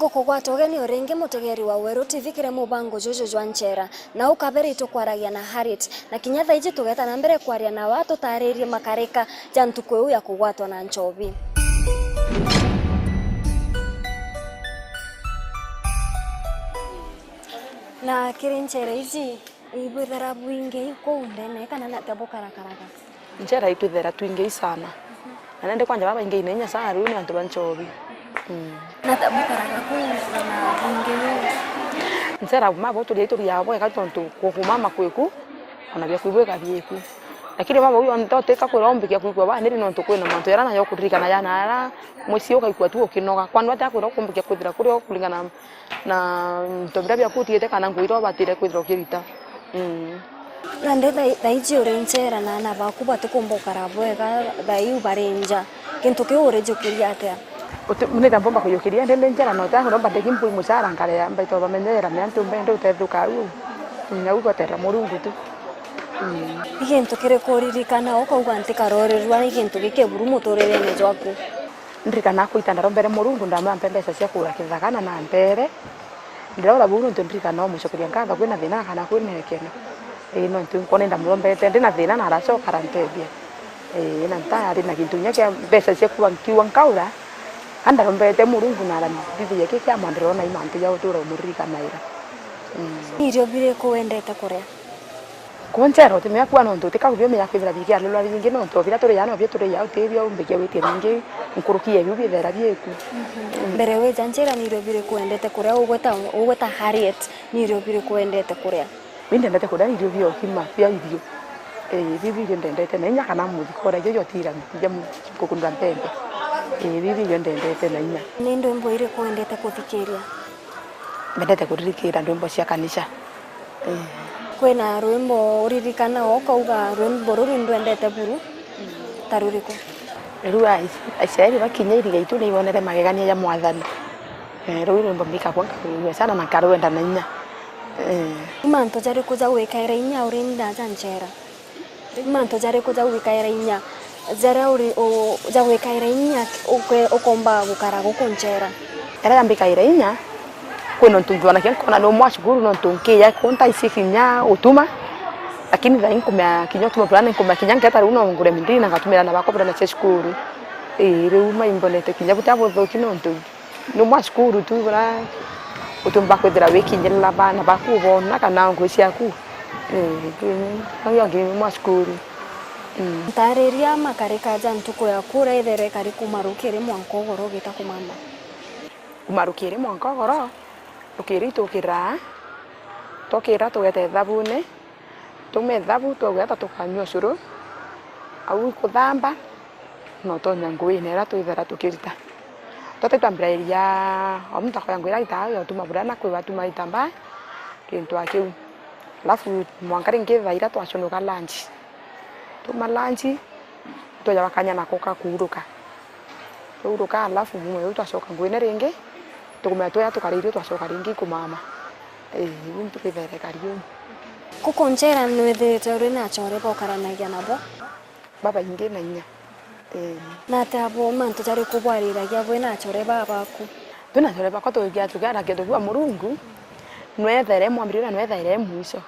Ningo kugwata ugeni uringi mutegeri wa WeruTV kire mubango jojo jwa Nchera na ukabere itukwaragia na Harriet na kinya thaiji tugeta na mbere kwaria na watu taririe makarika ja ntuku yu ya kugwatwa na nchovi. Na kire Nchera ici ibwithera bwingi ko ndene kana na tabo karakaraka. Nchera itwithera twingi sana. Na nende kwanja baba ingi inenya sana riu ni antu banchovi. Na tabo karaka na bwingi. Nchera mabo tuli yabo ekatonto kuhumama kweku ona bya kwibweka byeku. Lakini mama huyo antoteka kurombikia kwikwa ba niri nonto kwena manto yarana yo kuririkana yana ara mwisi ukaikwa tu okinoga kwanu atakura kumbikia kwithira kuri okulingana na ntobira bya kutiete kana ngwiro batire kwithira okirita. Na ndetha thaiji uri Nchera na ana baku batukumbuka rabwega thai barenja kintu kiu urejokiria atia Muneta mbomba kuyokiria ndende Nchera no ta romba ndekimpu musara ngare ya mbaito bamenyera myantu mbende utethuka yu nyauko tera murungu tu. Ikintu kire kuririkana ukauga ntikarorerwa ni kintu gikeburu muturerene jwaku ndirikana kuitana rombere murungu ndama mpesa cia kura kithagana na mbere ndiraura buru ndirikana no mucokeria ngatho kwina thina kana kwina kene no ntunkone ndamurombete ndina thina na aracoka rantebia na ntari na kintu nyake pesa cia kuwa nkiwa nkaura anda rombete murungu na ara ndithie kiki amandrona imantu ya utura muririkana ira irio bire kuendete kuria Nchera utimea kwa nonto tikakubyo meya kwithira bikia lolo bingi nonto bira turi yana byo turi ya utebyo mbekia wete bingi nkurukie byo bithera byeku mbere we Nchera ni rio bire kuendete kuria ugweta Harriet ni rio bire kuendete kuria winde ndete kuria irio byo kima bya irio bibi ndendete na nyaka na muthikora yo tira mbija mukukunda mpembe bibi ndendete na nya ni ndwimbo ire kuendete kuthikiria ndendete kuririkira ndwimbo cia kanisa kwena rwimbo uririkana okauga rwimbo ruri ndwendete buru taruriko rua aciari bakinya iriga itu ni ibonere magegania ya mwathani rwimbo mbika kwa ngwe sana na karwenda na nya manto jari kuja wekaira inya uri ndaja Nchera manto jari kuja wekaira inya zara uri o ja wekaira inya ukomba gukara guko Nchera era yambika ira inya kwena ntujwana kena no mwashukuru no ntunkia konta isikinya utuma lakini dha inkumya kinyo tuma plana inkumya kinyanga tari uno ngure mindini na ngatumira na bakobra na cheshukuru reuma imbonete kinya butabo thoki no ntu no mwashukuru tu bra utumba kwethira wikinyira bana bakubona kana ngwicia ku ngi mwashukuru ntareria makarika ja ntuko ya kura ithere kari kumarukire mwankogoro gita kumamba kumarukire mwankogoro ukiri tukira tokira tugete thabune tume thabu tugeta tukanywa curu au kuthamba no tonya ngui nera tuithera tukirita totetambira iria omuntu akoyangwira ita yo tumaburana kwi watu maitamba kintu akiu alafu mwankari ngithaira twaconoka lunch tuma lunch toya bakanya na koka kuruka turuka alafu mwe twacoka ngwine ringi tukumya toya tukaririo twacoka ringi kumama bintu bithera kario kuko Nchera nwethete uri na chore bokaranagia nabo baba ingi na nya na tabo manto jari kubwariragia bwe na chore babaku tuna chore bako tugia tugara kindu kwa murungu nwethere mwambirira nwethere mwiso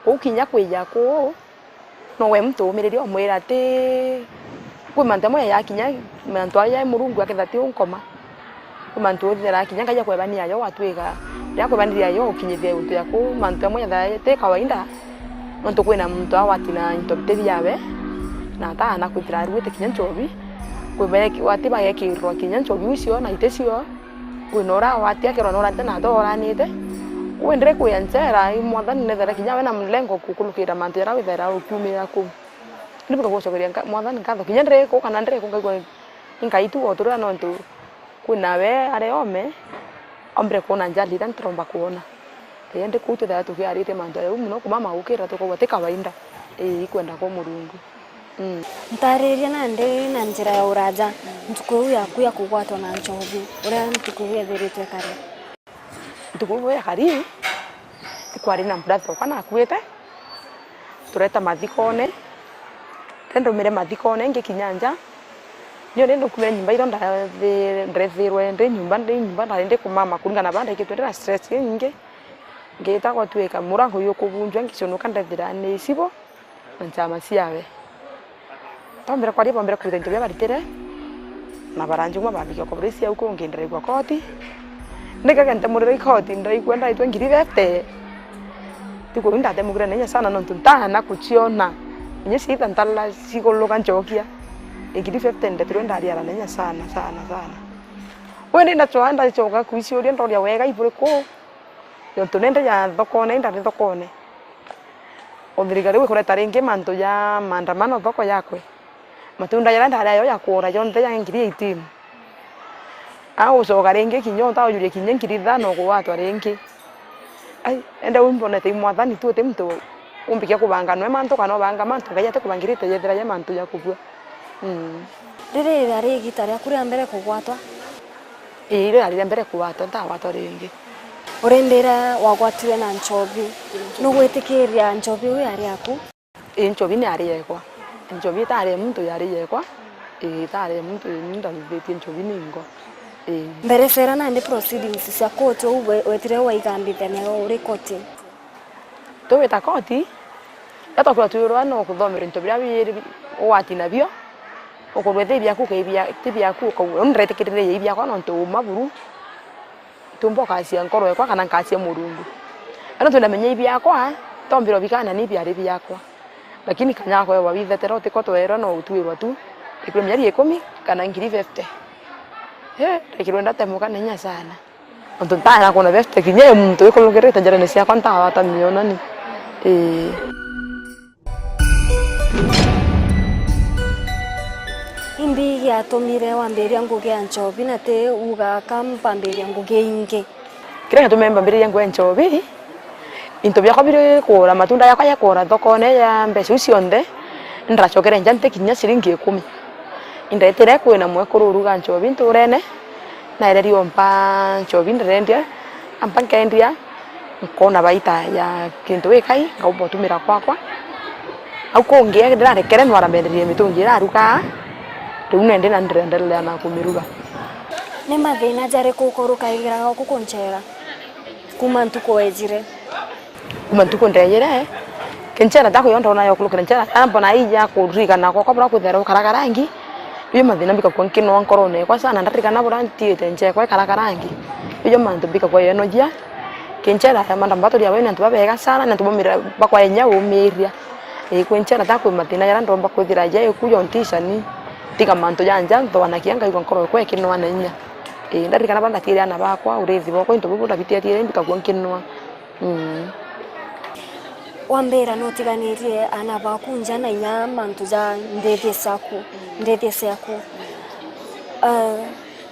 ukinya kwiya ku no we mtu umiriri omwira ati kwi mantemo ya kinya manto aya murungu akithati unkoma mantu uthera kinya kaja kwebania yo watwiga ya kwebania yo ukinyithie untu yaku mantu amwe ya te kawaida mantu kwina muntu awatina intobite yawe na ta na kwithira ruite kinya nchobi kwebeki watiba yekirwa kinya nchobi ucio na itesio kwinora watia kirwa nora tena doranite wendere kuya Nchera mwathani nethera kinya we na mlengo kukulukira mantu yara withera ukumira ku nibuka gwocokeria mwathani ngatho kinya ndire ko kana ndire ko ngaigwa ingaitu otura no ntu kunawe areome ombre kona njali dan tromba kuona yende kutu da tukiarite mando ya umuno kumama ukira to kwa kawaida ikwenda kwa murungu ntareria na ndiri na njira ya uraja ntuku yaku ya kugwatwa na nchovi ura ntuku yetherite kare ntuku ya kari kwari na mdatho kana akuete tureta mathikone tendo mire mathikone ngikinyanja nyo nendo kumenya nyumba ironda ndrethirwe ndi nyumba ndi kumama kulingana banda ikitwendera stress nyingi ngeta kwa tuweka murango yo kubunjwa ngiconoka ndethira ni sibo nchama ciawe tambira kwa ripo mbere kuite ntobya baritere na baranje kuma babika kwa polisi ya uko ngendere kwa koti ndikaga ntamurira koti ndaikwenda itwe ngiri bete tiko ndate mugire nenya sana no tuntana kuchiona nye sita ntalla sikoloka nchokia ngiri 50 ndetiro ndari ara nenya sana wende ndachoanda choka kuisiori ndoria wega ibure ko yonto nende ya thokone ndari thokone othirikari we kureta ringi manto ya maandamano thoko yakwe matunda yara ndari yo yakura yonte ya ngiri 18 au soga ringi kinyo ta oyurie kinye ngiri 5 ko watu ringi ai enda umbone te mwathani tu te mtu umbikia kubanga no manto kana banga manto ngaya te kubangirite yethira ya manto ya kubua riri ari gitari akuri ambere kugwatwa ire ari ambere kugwatwa watwa ringi urendera wagwatire na nchobi nugwitikiria nchobi we ari aku nchobi ni ari yekwa nchobi tare muntu yari yekwa tare muntu ndalithiti nchobi ningo mbere sera na ndi proceedings cia court wetire waigambite na uri court to weta court yatokura tuyurwa no kuthomera nchobi bya wati nabyo okorwete byaku keibya tibyaku ko unretikirire ibya kwa no nto maburu tumboka cia nkoro ekwa kana nkacia murungu ano tunamenya ibyakwa tombiro bikana ni byari byakwa lakini kanyako wa withetera utikotoera no utuirwa tu ikwe myari 10 kana ngiri 50 rekirwe ndatemuka nenya sana ndo ntana kuna 50 kinye muntu ikolongereta jarene cia kwanta wata miona ni imbi ya tomire wamberia nguge ya nchobi na te uga kampamberia nguge inge kire tumemba mbere yangu ya nchobi into bya kabire kora matunda yakwa yakora thokone ya mbeca ucionde ndrachokere njante kinya ciringi 10 indetere kwina mwekuru ruga nchobi nturene na ere riompa nchobi ndendia ampa kendia nkona baita ya kintu wekai ngaubo tumira kwakwa au kongia ndirarekere nwara mbenderie mitungira ruka tunende na ndendelea na kumiruga ne mathina jare kukoruka igira ku Nchera kuma ntuko ejire kumantuko ndeyere Nchera tako yonda nayo kulukira Nchera ambo na ija kurika na kokobra kuthera karakarangi iyo mathina bika kwa nkino nkorone kwa sana ndarika na buranti tenje kwa karakarangi iyo mantu bika kwa enojia Nchera ya manda mbato ya wena ntubabega sana na ntubomira bakwa enya umiria kwa Nchera tako mathina yara ndomba kuthira ya kuyo ntisha ni tika manto janja ndo wanakianga iko nkoro kwa kino wanenya ndarika na banda tire ana bakwa urethi boko into bubuda bitia tire mbika kwa nkino wambera no tiganirie ana bakunja na inya mantu za ndethie saku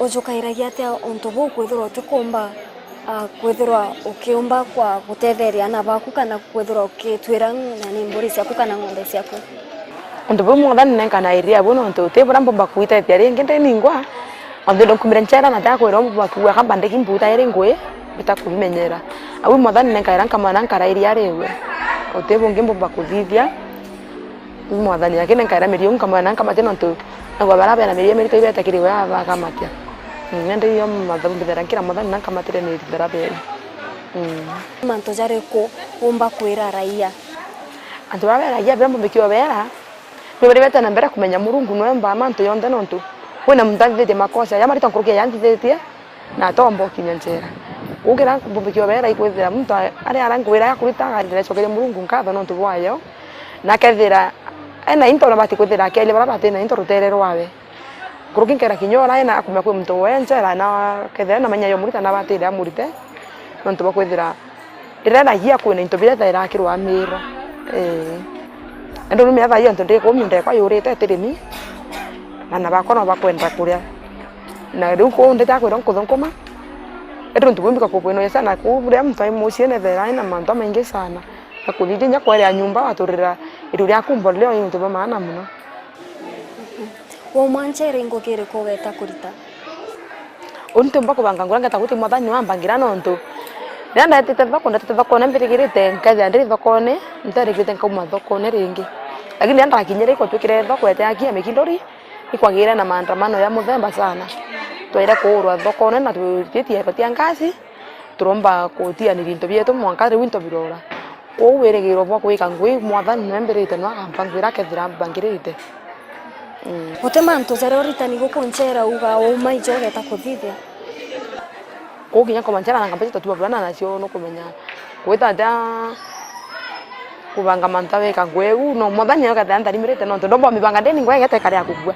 ujukairagia te onto bokwithirwa tukomba kwithirwa ukiumba kwa gutetheria ana baku kana kwithirwa ukitwira na nimburi ciaku kana ng'ombe ciaku ndo bomo dan nenka na iria bono ndo te brambo bakuita tiare ngende ningwa ando ndo kumira Nchera na tako ro bakuwa kabande kimbuta ere ngwe bitakubimenyera awu modhan nenka iranka mananka ra iria rewe otebo ngimbo bakuthithia modhan yake nenka ra merium kama nanka mateno ndo ngwa barabara na merium merito ibeta kiriwe aba kamatia ngende yo madhabu bidara kira modhan nanka matire ni bidarabe manto jare ko umba kwira raia antu babera ya brambo bikiwa bera Nubiribeta na mbere kumenya murungu noemba manto yonde nontu wena mutandite makosa ya marito nkurukia yandithetie na tombo kinya Nchera ugira bumbikio bera ikwithira muntu ari arangwira ya kurita garire chokere murungu nkatho nontu bwayo na kethira ena into na bati kwithira kele bara bati na into ruterero wawe kurukinkera kinyora ena akumya kwe muntu wa Nchera na kethira na manya yo murita na bati ira murite nontu bakwithira irena hia kwina into bireta ira kirwa miro endo numya thaya ntonde ko myunde kwa yurite tirimi na bakono bakwenda kuria na riu ko ndeta kwira nkuthokoma endo ntubumbika ko kwino sana ku buria mfai musiene thera ina manto maingi sana akuthithia nya kwa nyumba waturira iru ria kumboleo into ba maana muno wo Nchera ingokere ko geta kurita untu mbako banga nguranga takuti mwathani wa mbangira nontu nanda tete thoko na mbirigirite nkaja ndiri thokone ntarigite nkauma thokone ringi lakini nanda kinyere ko twikire thoko ete akia mikindori ikwagira na maandamano ya muthemba sana twaira kuurwa thokone na twititie batia ngasi turomba kutia ni bintu bietu mwanka ri winto birora ko weregero bwa kuika ngui mwathani nemberete no akampangwira kethira bangirite Utemanto zero ritani guku Nchera uga o mai joge ta kuthithia ko kinya komanchera na ngambete tuba bwana nacio no kumenya kwita da kubanga manta weka ngweu no mwathani akatha ntarimirite no ndombo mibanga ndeni ngwe gete kare akugwa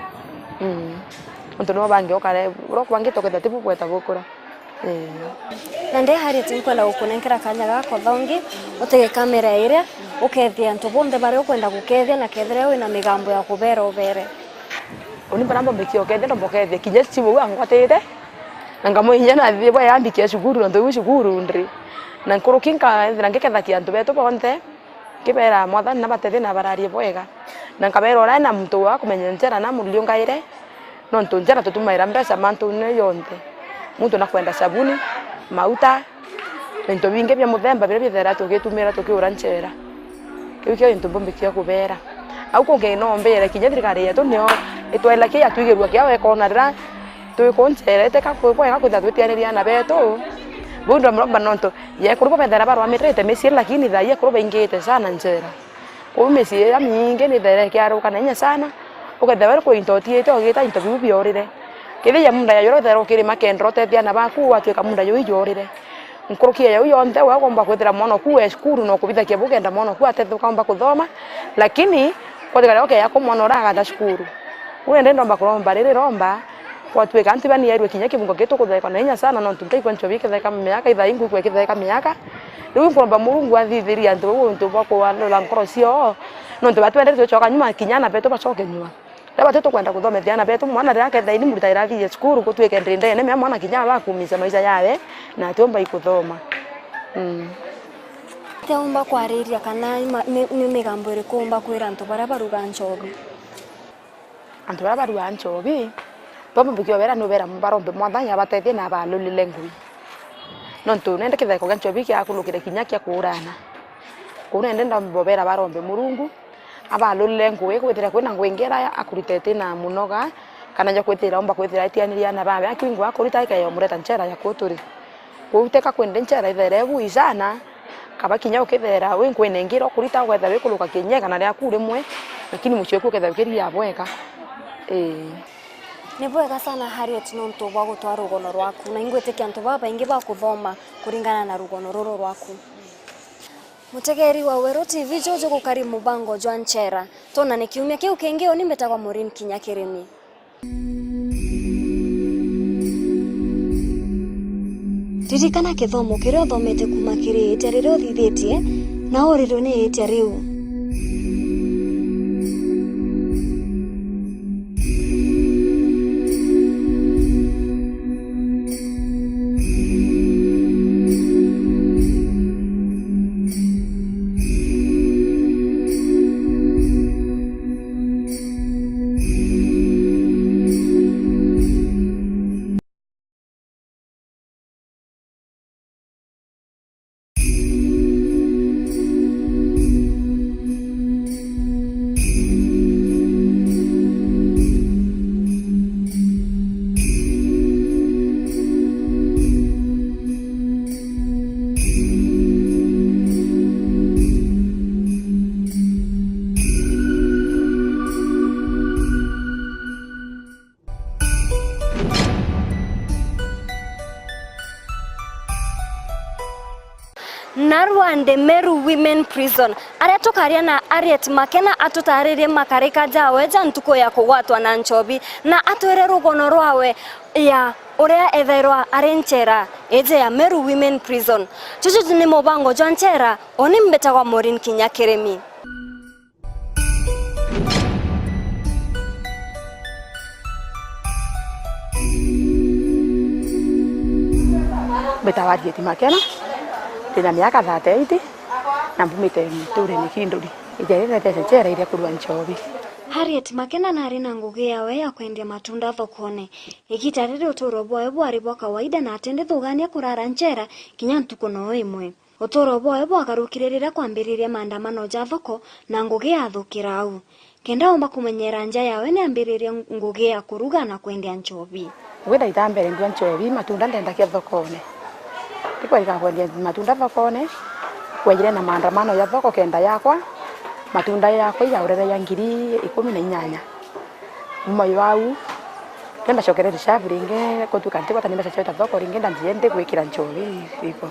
onto no bange okare ro kwange toketa tibu kweta gukura na nde hari tinkwenda gukunenkera kanya gako thongi utege kamera ire ukethia ntu bonde bare ukwenda gukethia na kethire wina migambo ya kubera ubere oni barambo bekio kethia ndombo kethia kinye chibu wangwatete ngamo inya na thibo yambikia shukuru ndo shukuru ndri na nkurukinka thira ngeketha kiantu betu bonte kibera mwathani na batethi na bararie bwega na nkabera ora na muntu wa kumenya Nchera na muliungaire no ntu Nchera tutumaira mbesa mantu ne yonte muntu nakwenda sabuni mauta bintu bingi bya muthemba bire bithera tugitumira tukiura Nchera kibikio into bombe kia kubera au konge no mbere kinya thirikari yetu nio itwela kia tuigerwa kia we kona ra tuiko Nchera eteka kwega kwitha twitianiria na betu bundo mroba nonto ye kuruba bethera barwa mitrete mesie lakini thaia kuruba ingite sana Nchera ko mesie ya mingi ni there kia ruka na nya sana ukethera ko intotiete ogita interview biorire kile ya munda ya yoro thero kile makendrote thia na baku atweka munda yo iyorire nkurukia yo yonte wa komba kwethera mono ku eskuru no kubitha kia bugenda mono ku atethu kamba kuthoma lakini kwa thikara okay yako mono raga da skuru uende ndomba kuromba riri romba kwa tweka anti bani yerwe kinya kibungo geto kutheka na nya sana no ntumtai kwa nchobi ketheka miaka itha ingu kwa ketheka miaka riu kuromba murungu athithiria ntu wo ntu bwa kwa la nkorosio no ntu batwende tuchoka nyuma kinyana beto bacoke nyuma laba teto kwenda kuthomethia na betu mwana rake thaini murita irathie skuru kutweke ndende ne mwana kinya bakumisa maisha yawe na atiomba ikuthoma teomba kwariria kana ni migambo iri kumba kwira antu bara baruga nchobi antu bara baruga nchobi tombo bikio bera no bera mbarombe mwathanya batethie na balulile ngui no ntu nende kitheko ga nchobi kia kulukire kinya kia kurana kuna nende ndombo bera barombe murungu abalulile ngui kwithira kwina ngwingera akuritete na munoga kana nja kwithira omba kwithira itianiria na babe akwingwa akurita ikayo mureta Nchera ya kuturi kuteka kwende Nchera ithere bui sana kaba kinya ukithera we kwene ngiro kurita kwetha we kuluka kinyega na ria kurimwe lakini muchwe kuketha kiria bweka ni bwega sana Harriet no ntu bwa gutwara rugono rwaku na ingwete kia ntu baba ingi ba kuthoma kuringana na rugono roro rwaku mutegeri wa WeruTV jojo gukari mubango jwa Nchera tona ni kiumia kiu kengeo ni metagwa Morin kinya kirimi ririkana kithomo kiria thomete kuma kiri ite riria thithitie na oriro ni ite riu Narwande Meru Women Prison aria tukaria na Harriet Makena atutaririe makarika jawe ntuko ya kugwatwa na nchobi na atwere rugono rwawe ya uria ethairwa ari Nchera eje ya Meru Women Prison chuchu ni mubango jwa Nchera oni mbetagwa Morin kinya kirimi betawa Harriet Makena tena miaka 38 na mbumite mture ni kinduri ijerera tese Nchera ile kurwa nchobi Harriet Makena na arina ngugi yawe ya kwendia matunda thokone igitarire utoro bwawe bwari bwa kawaida na atende thugania kurara Nchera kinya ntuko no imwe utoro bwawe bwagarukire rira kwambiriria maandamano ja thoko na ngugi yathukira au kenda omba kumenyera nja yawe ni ambiririe ngugi ya kuruga na kwendia nchobi. Wenda itambere ndua nchobi matunda ndenda kia thokone. Tikwa ikakwendia matunda thokone kwejire na maandamano ya thoko kenda yakwa matunda yakwa ya urere ya 18,000 moyo wau kenda shokerera shabu ringe kotuka ntiko tani mesa chota thoko ringe ndanjiende gwikira nchobi iko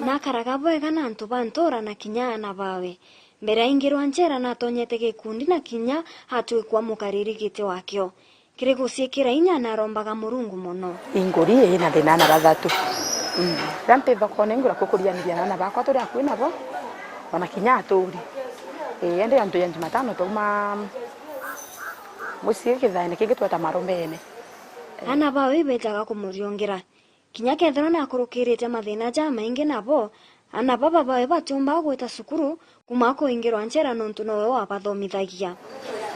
na karaga bwega na antu bantora na kinya na bawe mbere ingirwa Nchera na tonyete gikundi na kinya hatwikwa mukaririgite wakio kire guciikira inya na rombaga Murungu muno inguri ina thina na bathatu rampe thokone ngura kukurianiria na bakwa turi akui nabo wana kinya aturi ende antu ya Jumatano tuma musie kithaine kingi tweta marombene ana bawe betaga kumuriongera kinya kethero na kurukirite mathina ja maingi nabo ana baba bawe batumba gweta cukuru kuma kuingirwa Nchera nontu nowe wabathomithagia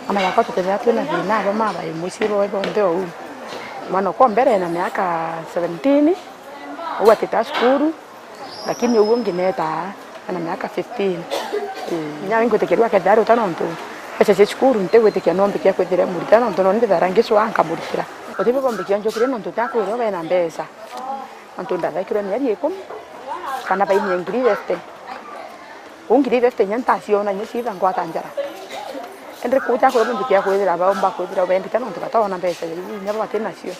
ana bakwa tutethia twina thina abo mabae musie boe bonde ou mwana kwa mbere na miaka 17 uwa teta cukuru lakini uwo ngineta ana miaka 15 nya wingo tekerwa ketharo tanontu ese cukuru ntegwetekia nombe kia kwethira murita nontu no nditharangiswa nkamurikira otibe bombe kia njokire nontu takwiro bena mbesa nontu ndathakirwe mieri 10 kana baini ngiri veste ungiri veste nyanta siona nyesiva ngwata njara endre kuta ko bombe kia kwethira baomba kwethira bendita nontu batona mbesa nyabo batena cio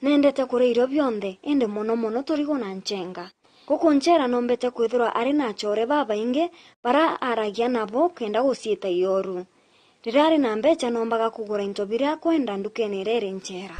nendete kureiro bionde ende mono turigo na Nchenga kuko Nchera nombete kwithirwa ari na chore baba inge bara aragia nabo kenda guciita ioru rirari na mbecha nombaga kugura into biria kwenda ndukene rere Nchera